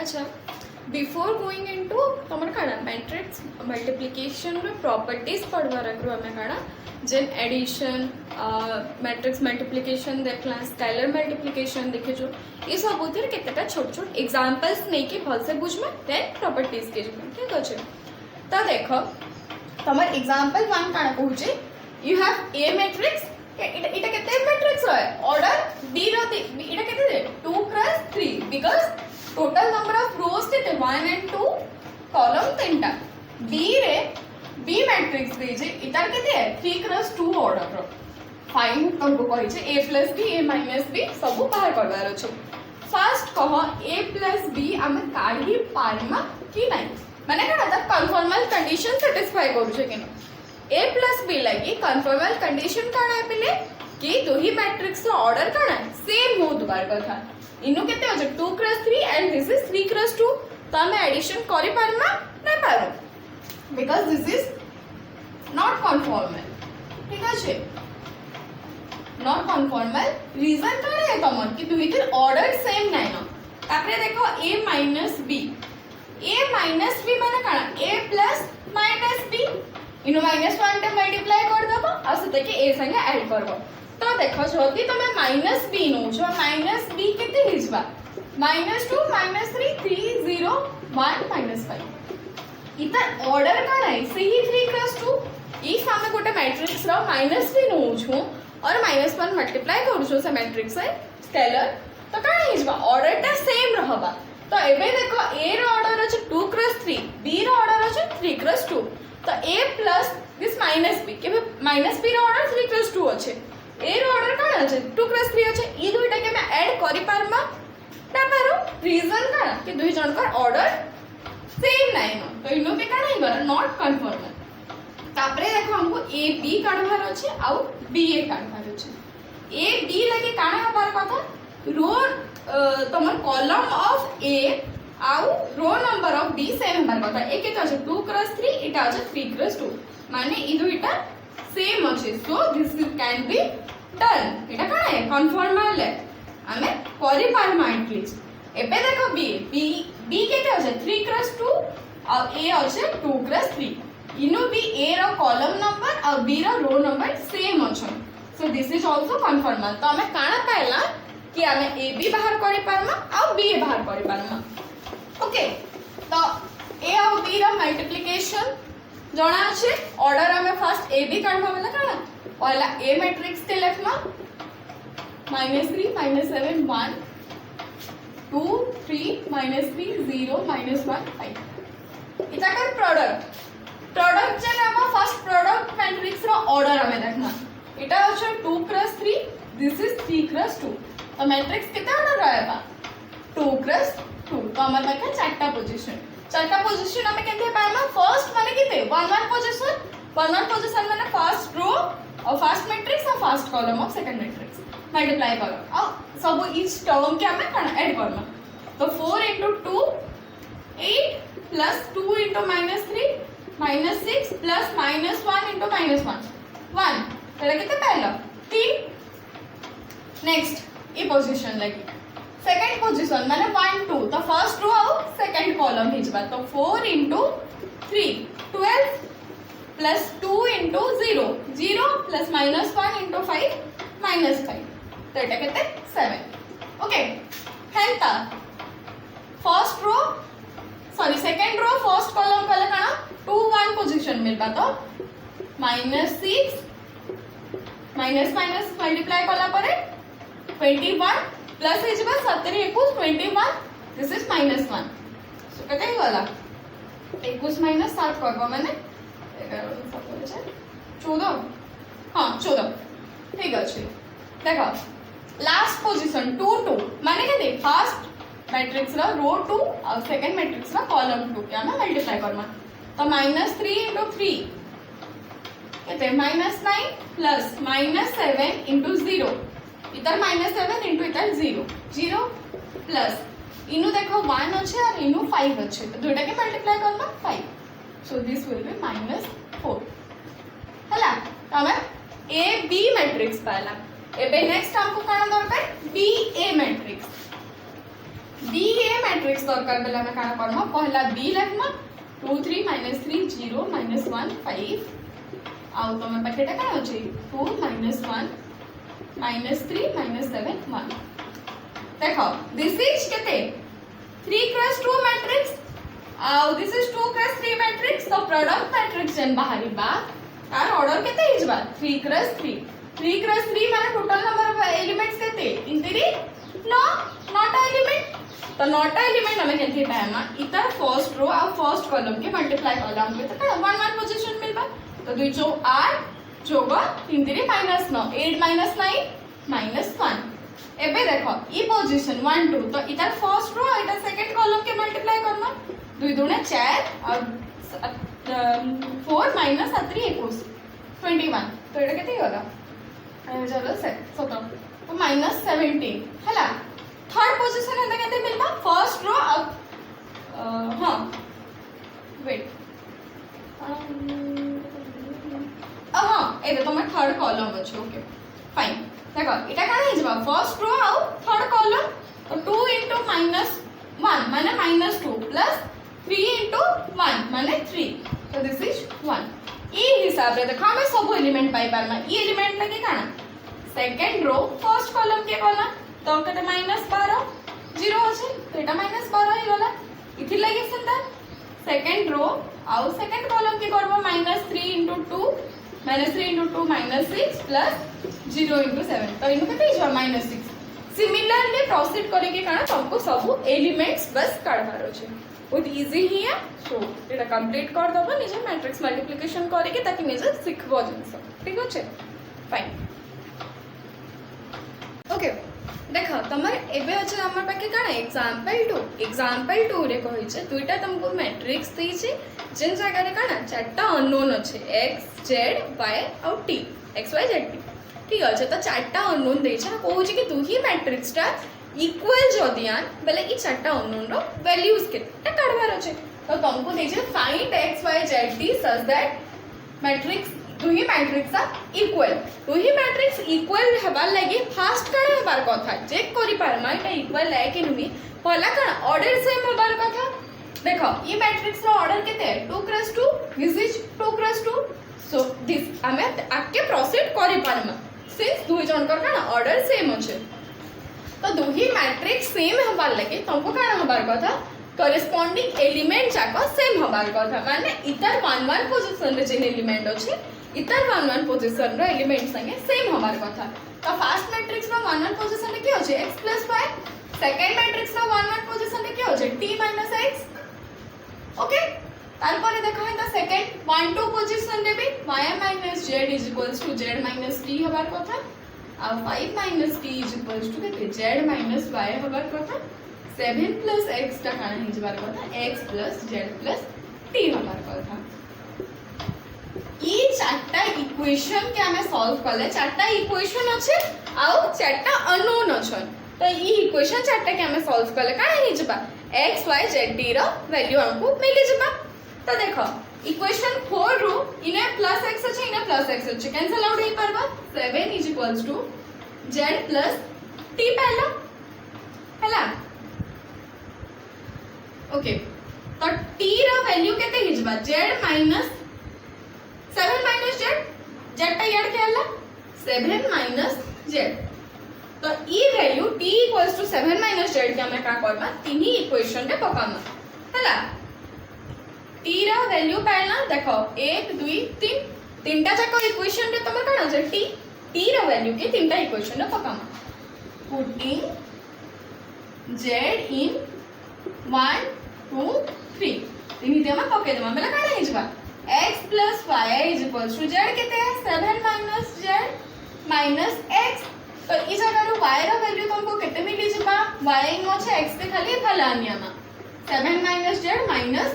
अच्छा before going into तुम कण मैट्रिक्स मल्टीप्लिकेशन प्रॉपर्टीज पढ़वार आगे आम कण जेन एडिशन मैट्रिक्स मल्टीप्लिकेशन देखला स्केलर मल्टीप्लिकेशन देखीचु ये सब केतेटा छोट छोट एग्जांपल्स नहीं कि भलसे बुझमा देन प्रॉपर्टीज के जिमा ठीक अछि। तो देख तमर एग्जांपल 1 काण कहूचे यू हैव ए मैट्रिक्स इटा केते मैट्रिक्स है ऑर्डर बी रो इटा केते 2 cross 3 because total number of रोज केते 1 एंड 2 कॉलम तीनटा बी रे बी मैट्रिक्स दे जे इटार केते 3 क्रॉस 2 ऑर्डर रो फाइंड तुमको कहि जे a + b a - b सब बाहर करबार अछि। फर्स्ट कह a + b हम काढी पारमा कि नाही माने कण त कन्फर्मल कंडीशन सैटिस्फाई करू छै कि a + b लगी कन्फर्मल कंडीशन काण है पिले कि दोही मैट्रिक्स रो ऑर्डर काण है सेम हो दुबार कथा इनु केते हो 2 cross 3 and this is 3 cross 2 तो हम एडिशन करि पारमा नै पारो because this is not conformal ठीक আছে नॉट कन्फर्मल रीजन काण है तमन कि दुही के ऑर्डर सेम नै न तापरे देखो a - b a - b माने काण a + b इनु -1 टे मल्टीप्लाई कर दबो आ से के a संगे ऐड करबो तो देखो जदी तमे -b नो जो -b केते हिजबा -2 -3 3 0 1 -5 इता ऑर्डर का है सही 3 क्रॉस 2 ई सामे गोटे मैट्रिक्स रो -b नो छु और -1 मल्टीप्लाई करू छु से मैट्रिक्स है स्केलर तो का हिजबा ऑर्डर ता सेम रहबा तो एबे देखो a रो ऑर्डर अछि 2 क्रॉस 3 b रो ऑर्डर अछि 3 क्रॉस 2 तो a प्लस दिस -b के -b रो ऑर्डर 3 क्रॉस 2 अछि a रो ऑर्डर काण अछि 2 क्रॉस 3 अछि ई दुईटा के मैं ऐड करि पारमा ना पारो रीजन काण कि दुई जन का ऑर्डर सेम नाही न तो इनो पे काण हिबार नॉट कन्फर्मल तापरे देखो हमको a b काढवार अछि आ b a काढवार अछि a b लगे काण हबार कथा रो तमर कॉलम ऑफ a आउ row number of b same हबार कथा ए केते अछि 2 क्रॉस 3 इटा अछि 3 क्रॉस 2 माने ई दुईटा सेम अछि so this can be done इटा काण है कन्फर्मल है आमे करि पारमा एटलीस्ट एबे देखो b केते अछि 3 क्रॉस 2 और a अछि 2 क्रॉस 3 इनु भी a रो कॉलम नंबर और b रो नंबर सेम अछि so this is also conformal तो आमे काण पाइला कि आमे a b बाहर करि पारमा और b बाहर करि पारमा ओके तो a और b रो मल्टीप्लिकेशन जणा अछि ऑर्डर हमें फर्स्ट a b काढबा वाला काण पहला a मैट्रिक्स के लिखना -3 -7 1 2 3 -3 0 -1 5 इटा का प्रोडक्ट जे नाम फर्स्ट प्रोडक्ट मैट्रिक्स रो ऑर्डर हमें देखना इटा अछि 2 क्रॉस 3 दिस इज 3 क्रॉस 2 तो मैट्रिक्स कितना ऑर्डर रहेगा 2 क्रॉस 2 तो हमर देखा चारटा पोजीशन हमें केते पाइमा फर्स्ट माने केते 1 पोजीशन माने फर्स्ट रो और फर्स्ट मैट्रिक्स और first column of second matrix multiply करो और सब ईच टर्म के हमें कण ऐड करना तो 4 * 2 8 प्लस 2 * -3 -6 प्लस -1 * -1 1 तेरा कितने पहला 3 नेक्स्ट ये पोजीशन लगी सेकंड पोजीशन माने 1 2 तो फर्स्ट रो और सेकंड कॉलम हिजबा तो 4 * 3 12 प्लस 2 * 0 0 प्लस -1 * 5 -5 तो এটা কেতে 7 ओके हेंता first row sorry second row first column कले काना 2 1 पोजीशन मिलबा तो -6 माइनस मल्टीप्लाई कला परे 21 प्लस हिजबा 17 21 21 दिस इज -1 सो कते गला 21 - 7 करबा माने 11 14 हां 14 ठीक अछि देखो लास्ट पोजीशन 2 2 माने केते फर्स्ट मैट्रिक्स रो 2 और सेकंड मैट्रिक्स रो कॉलम 2 के हम मल्टीप्लाई करना तो -3 * 3 केते -9 प्लस -7 * 0 इधर -7 * इधर 0 0 प्लस इनु देखो 1 अछि और इनु 5 अछि तो दुटा के मल्टीप्लाई करना 5 सो दिस विल बी -4 हला तमे a b मैट्रिक्स पाला एबे नेक्स्ट हमको काना दरकार b a matrix B A matrix दरकार बेला हमें काना करना पहला बी लिखमा 2 3 -3 0 -1 5 आउ तमे पाखेटा का अछि 2 -1 -3 -7 1 देखो दिस इज केते 3 क्रॉस 2 मैट्रिक्स आउ दिस इज 2 क्रॉस 3 मैट्रिक्स तो प्रोडक्ट मैट्रिक्स जन बाहरी बा तार ऑर्डर केते हिजबा 3 क्रॉस 3 3 क्रॉस 3 माने टोटल नंबर ऑफ एलिमेंट्स केते इन 3 नो नॉट एलिमेंट तो नॉट एलिमेंट हमें केते पाएमा इतर फर्स्ट रो और फर्स्ट कॉलम के मल्टीप्लाई कॉलम के तो 1 1 पोजीशन मिलबा तो 2 चौ 8 चौगा 3 3 -9 8 -9 -1 एबे देखो ई पोजीशन 1 2 तो इधर फर्स्ट रो इधर सेकंड कॉलम के मल्टीप्लाई करना 2 दूने 4 और 4 - 3 21 21 तो एटा केते होला चलो से 17 तो -17 हला थर्ड पोजीशन है केते मिलबा फर्स्ट रो हां वेट हां ए तो मैं थर्ड कॉलम अछि ओके फाइन देखो इटा काना हिजबा फर्स्ट रो आउ थर्ड कॉलम तो 2 * -1 माने -2 प्लस 3 * 1 माने 3 तो दिस इज 1 ई हिसाब रे देखो हमें सब एलिमेंट पाई पारमा ई एलिमेंट लगे काना सेकंड रो फर्स्ट कॉलम के कॉलम तो कते -12 0 अछि तो एटा -12 ही होला इथि लगे संता सेकंड रो आउ सेकंड कॉलम के करबो -3 * 2 -3 * 2 -6 प्लस 0 * 7 तो इनु कते हिजबा -6 सिमिलरली प्रोसीड करे के काना तुमको सब एलिमेंट्स बस काढबार अछि बहुत इजी ही है सो एटा कंप्लीट कर दबो निजे मैट्रिक्स मल्टीप्लिकेशन करे के ताकि निजे सिखबो जिंस ठीक अछि फाइन ओके देखो तमर एबे अछि हमर पाके काना एग्जांपल 2 रे कहै छै दुईटा तुमको मैट्रिक्स दै छै जिन जगह रे काना चारटा अननोन अछि x z y और t x y z t ठीक अछि तो चारटा अननोन दै छै कहू छै कि तू ही मैट्रिक्स टा इक्वल जदियान बेले ई चारटा अननोन रो वैल्यूज केटा काढबार अछि तो तुमको दै छै find x y z t such that matrix तू ही मैट्रिक्स इक्वल तू ही मैट्रिक्स इक्वल हेबार लागि फास्ट काना हेबार कथा चेक करि पारमा एटा इक्वल है कि नुमी पहला काना ऑर्डर सेम हेबार कथा देखो ई मैट्रिक्स रो ऑर्डर केते 2 cross 2 this is 2 cross 2 so this हमें आके प्रोसीड करि पारमा सिंस दुई जन कर काना ऑर्डर सेम अछि तो दो ही मैट्रिक्स सेम हबार लगे तुमको काना हबार कथा करेस्पोंडिंग एलिमेंट जाको सेम हबार कथा माने इतर 1 1 पोजीशन रे जेन एलिमेंट अछि इतर 1 1 पोजीशन रो एलिमेंट संगे सेम हबार कथा तो फर्स्ट मैट्रिक्स रो 1 1 पोजीशन रे की होचे x + y सेकंड मैट्रिक्स रो 1 1 पोजीशन रे की होचे t - x ओके तार पर देखो है तो सेकंड 1 2 पोजीशन रे भी y - z = z - t हबार कथा आ 5 - t = केते z - y हबार कथा 7 + x टा काना हिजबार कथा x + z + t हबार कथा ई चारटा इक्वेशन के हमें सॉल्व करले चारटा इक्वेशन अछि आउ चारटा अननोन अछन तो ई इक्वेशन चारटा के हमें सॉल्व करले काना हिजबा x y z t रो वैल्यू हमको मिल जबा तो देखो इक्वेशन 4 रो इने +x अछि इने +x अछि कैंसिल आउट हे परबा 7 = z + t पहला हला ओके तो t रो वैल्यू केते हिजबा z - 7 - z z टा याद के हला 7 - z तो ई वैल्यू t = 7 - z के हमें का करबा तीनी इक्वेशन रे पकामा हला t रा वैल्यू पाइला देखो 1 2 3 तीनटा जाको इक्वेशन रे तमर काना जे t रा वैल्यू के तीनटा इक्वेशन रे पकामा पुटिंग z in 1 2 3 तीनी देमा पके देमा बेला काना हिजबा x + y = z केते 7 - z - x तो ई जगह रो y रा वैल्यू तुमको केते मिली जबा y नो छ x के खाली फलानियामा 7 - z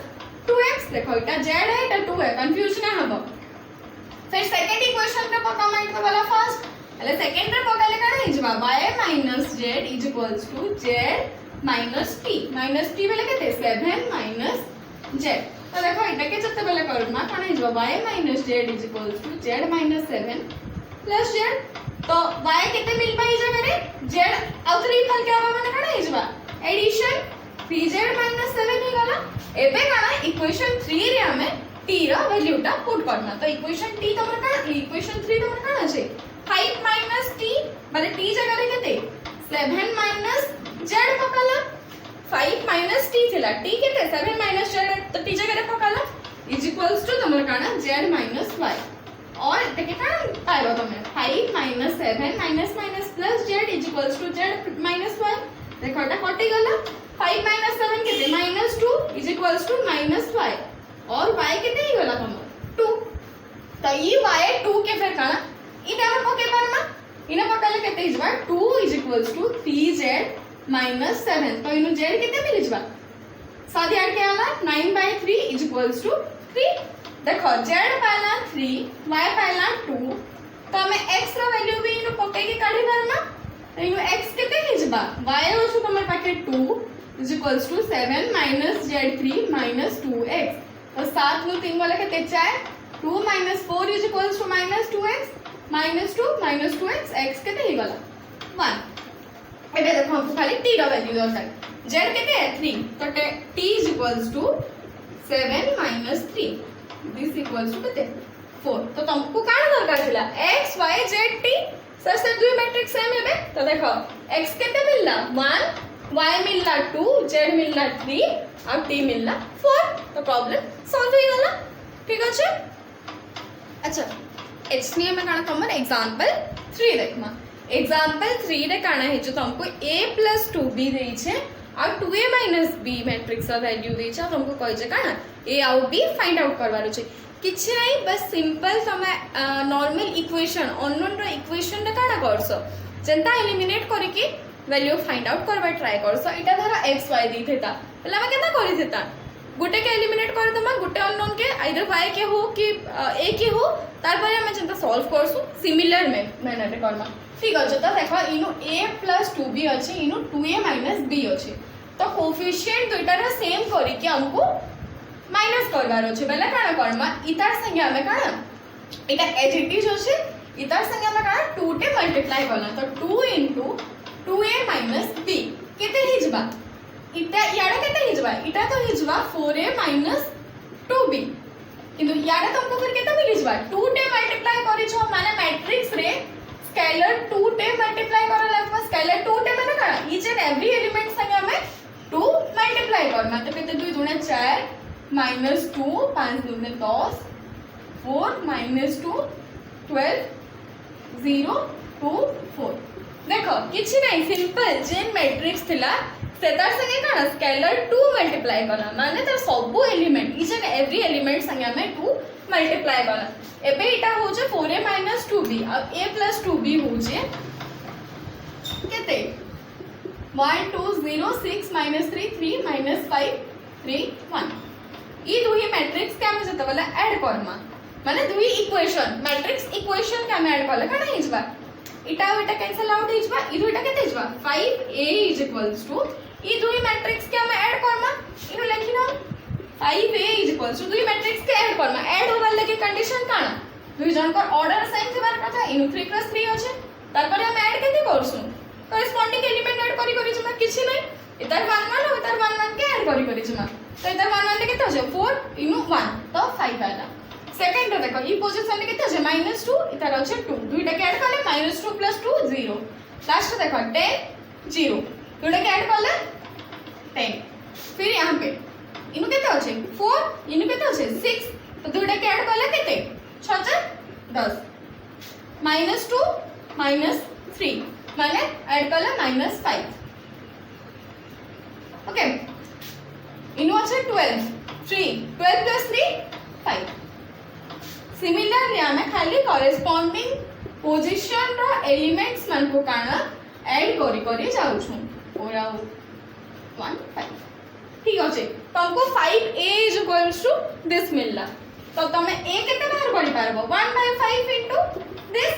- 2x देखो इटा z है इटा 2 है कंफ्यूज ना हबो फिर सेकंड इक्वेशन रे पका माइंड तो वाला फर्स्ट એટલે સેકન્ડ રે પકાલે કાણે हिजबा y - z = z - t t बेले केते 7 - z तो देखो इटा के जत्ते बेले करना Kane हिजबा y - z = z - 7 + z तो y केते मिल पाई जगह रे z आउतरी फल के आवा माने काणे हिजबा एडिशन 3z - 7 ही गला एबे काना इक्वेशन 3 रे हमें t रा वैल्यूटा पुट करना तो इक्वेशन t तमर काना इक्वेशन 3 तमर काना छे 5 - t माने t जगह रे केते 7 - z पकाला 5 - t थिला t केते 7 - z तो t जगह रे पकाला इज इक्वल्स टू तमर काना z - y और एके काना पाइबो तमे 5 - 7 minus minus plus z is equals to z - y देखो एटा कटि गला 5 - 7 केते -2 इज इक्वल्स टू -y और y केते ही गला तमर 2 तो ई y 2 के फिर काना इने हम पके पारमा इने पकाले केते हिजबा 2 इज इक्वल्स टू 3z - 7 तो इनु z केते मिल जबा सादी आड के आला 9/3 इज इक्वल्स टू 3 देखो z पाला 3 y पाला 2 तो हमें x रा वैल्यू भी इनु पके के काढी पारमा तो इनु x केते हिजबा y होछु तमर पाके 2 is equals to 7 - z3 - 2x तो 7 नु 3 वाला केते 4 2 - 4 is equals to -2x -2 - 2x x केते ही गला 1 एबे देखो हमको खाली t रा वैल्यू दरकार z केते है 3 तो t is equals to 7 - 3 this equals to केते 4 तो तुमको काना दरकार थिला x y z t sir दुई मैट्रिक्स सेम हेबे तो देखो x केते मिलला 1 y मिलला 2 z मिलला 3 और t मिलला 4 तो प्रॉब्लम सॉल्व हो गला ठीक अछि अच्छा एचनी में काना तमर एग्जांपल 3 देखमा एग्जांपल 3 रे काना है जो तुमको a + 2b देई छे और 2a - b मैट्रिक्स का वैल्यू देई छे तुमको कहि जे काना a और b फाइंड आउट करवारो छे किछि नहीं बस सिंपल तमे नॉर्मल इक्वेशन अननोन रो इक्वेशन रे काना करसो जेंता एलिमिनेट करके वैल्यू फाइंड आउट करबा ट्राई करसो इटा धरा x y दी थेता पहले हम केता करि थेता गुटे के एलिमिनेट कर दमा गुटे अननोन के आइदर y के हो कि a के हो तार पर हम जेंता सॉल्व करसु सिमिलर मैनर रे करमा ठीक अछि तो देखो इनु a + 2b अछि इनु 2a - b अछि तो कोएफिशिएंट दुइटा रा सेम करी के हमको माइनस करबार अछि बेला काना करमा इतार संगे हमें काना एटा एज इट इज अछि इतार संगे हमें काना 2 टे मल्टीप्लाई करना तो 2 * 2a - b केते हिजबा इटा याडा केते हिजबा इटा तो हिजबा 4a - 2b किंतु याडा तुमको फिर केते मिलिजबा 2 टे मल्टीप्लाई करि छ माने मैट्रिक्स रे स्केलर 2 टे मल्टीप्लाई करा लागबा स्केलर 2 टे माने काना ईच एंड एवरी एलिमेंट संगे हमें 2 मल्टीप्लाई करना तो केते 2 * 4 -2 5 * 10 4 - 2 12 0 2 4 देखो किछि नहीं सिंपल जेन मैट्रिक्स थिला सेतार संगे काना स्केलर 2 मल्टीप्लाई करना माने तर सब element each and every element संगे हमें 2 मल्टीप्लाई करना एबे इटा हो जे 4a - 2b अब a + 2b हो जे केते 1 2 0 6 - 3 3 - 5 3 1 ई दुही मैट्रिक्स के हम जते वाला ऐड करमा माने दुही इक्वेशन मैट्रिक्स इक्वेशन के हम ऐड करले काना हिजबा इटा इटा कैंसिल आउट हिजबा ई दुईटा केते हिजबा 5a = ई दुही मैट्रिक्स के हम ऐड करमा इनु लिखिना 5a = दुही मैट्रिक्स के ऐड करमा ऐड होबार लगे कंडीशन काना दुई जन का ऑर्डर सेम थिबार कथा इनु 3 + 3 अछि तार पर हम ऐड केते करसु करेस्पोंडिंग एलिमेंट ऐड करी करी जमा किछि नै इधर 1 1 और इधर 1 1 के ऐड करी करी जमा तो इधर 1 1 केते हो 4 इनु 1 तो 5 आला सेकंड रे देखो ई पोजीशन में केते हो -2 इधर हो 2 दुईटा के ऐड करले -2 + 2 0 लास्ट देखो 10 0 दुईटा के ऐड करले 10 फिर यहां पे इनु केते हो 4 इनु केते हो 6 तो दुईटा के ऐड करले केते 6 10 -2 -3 माने ऐड करले -5 ओके इनु আছে 12 3 12 + 3 5 सिमिलरली हमें खाली करेस्पोंडिंग पोजीशन रो एलिमेंट्स मन को काना ऐड करी करी जाउ छु ओरा 1 5 ठीक अछि तुमको 5a = दिस मिलला तो तमे a केते बाहर करि पारबो 1/5 * दिस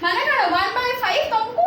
माने का 1/5 तुमको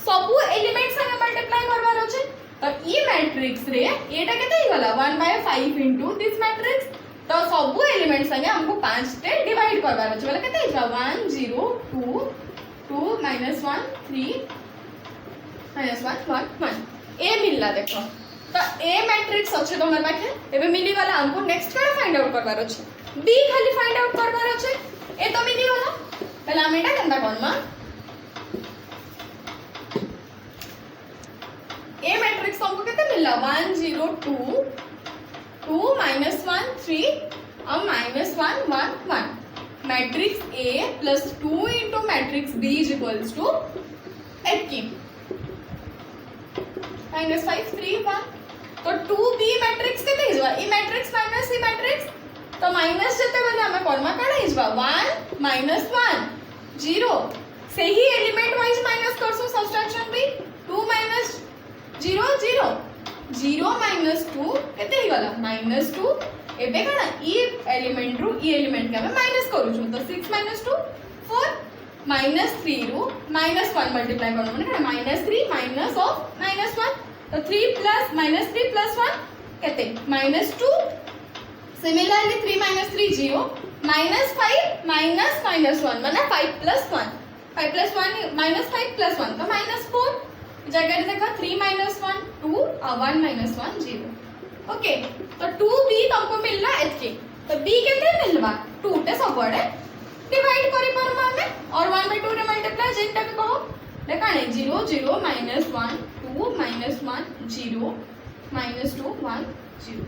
सब एलिमेंट्स संगे मल्टीप्लाई करबार अछि तो ई मैट्रिक्स रे एटा केते ही गला 1/5 * दिस मैट्रिक्स तो सब एलिमेंट संगे हमको 5 टे डिवाइड करबार अछि बोले केते हिजबा 1 0 2 2 -1 3 -1 1 1 ए मिलला देखो तो ए मैट्रिक्स अच्छे तुम पाखे एबे मिली गला हमको नेक्स्ट करा फाइंड आउट करबार अछि बी खाली फाइंड आउट करबार अछि ए तो मिली गला पहला हम एटा केनता करमा ए मैट्रिक्स हमको केते मिलला 1 0 2 2 -1 3 और -1 1 1 matrix A plus 2 into matrix B is equals to 18 -5 3 1 तो 2B मैट्रिक्स केते हिजवा ई मैट्रिक्स माइनस ई मैट्रिक्स तो माइनस जते बेले हमें कर्मा काढा हिजवा 1 -1 0 से ही एलिमेंट वाइज माइनस करसु सब्ट्रैक्शन भी 2 0 0 0 -2 केते ही गला -2 एबे काना ई एलिमेंट रू ई एलिमेंट के हमें माइनस करू छु तो 6 -2 4 -3 रू -1 मल्टीप्लाई करू माने काना -3 माइनस ऑफ -1 तो 3 प्लस -3 प्लस 1 केते -2 सिमिलरली 3 -3 0 -5 माइनस -1 माने 5 प्लस 1 5 प्लस 1 -5 प्लस 1 तो -4 जगह देखा 3 -1 2 और 1 -1 0 ओके तो 2b तुमको मिलला एतके तो b केते मिलवा 2 टे सबडे डिवाइड करि परमा हमें और 1/2 रे मल्टीप्लाई जेटा के कहो देखा नहीं 0 0 -1 2 -1 0 -2 1 0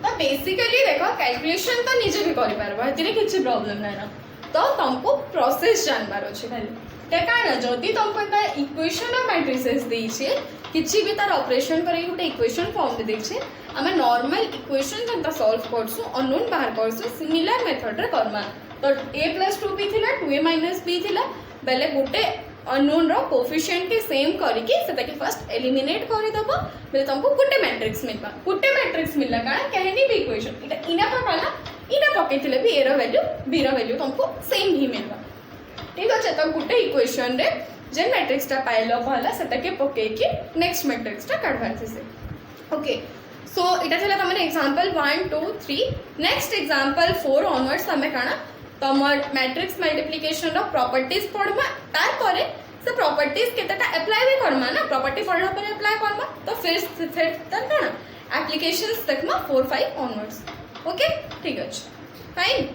तो बेसिकली देखो कैलकुलेशन तो निजे भी करि परबा एतिरे किछि प्रॉब्लम नै ना तो तुमको प्रोसेस जानबार अछि खाली ते काना जदी तुमको एटा इक्वेशन ऑफ मैट्रिसेस देई छे किछि भी तार ऑपरेशन करे गोटे इक्वेशन फॉर्म दे देछे हमें नॉर्मल इक्वेशन जंता सॉल्व करसु अननोन बाहर करसु सिमिलर मेथड रे करमा तो a + 2b थिला 2a - b थिला बेले गोटे अननोन रो कोएफिशिएंट के सेम करके सेटा के फर्स्ट एलिमिनेट करि दबो बेले तुमको गोटे मैट्रिक्स मिलला काना कहनी भी इक्वेशन इटा इना पकाला इना पकेथिले भी a row value b row value तुमको सेम ही मिलबा ठीक अछि तो गोटे इक्वेशन रे जे मैट्रिक्स टा पाइलो भला सेटा के पके के नेक्स्ट मैट्रिक्स टा काढवा से ओके सो इटा थला तमन एग्जांपल 1 2 3 नेक्स्ट एग्जांपल 4 ऑनवर्ड्स हमें काना तमर मैट्रिक्स मल्टीप्लिकेशन रो प्रॉपर्टीज पढमा तार परे से प्रॉपर्टीज केतेटा अप्लाई भी करमा ना प्रॉपर्टी पढला परे अप्लाई करमा तो फिर तन काना एप्लीकेशंस तक में 4 5 ऑनवर्ड्स ओके ठीक अछि फाइन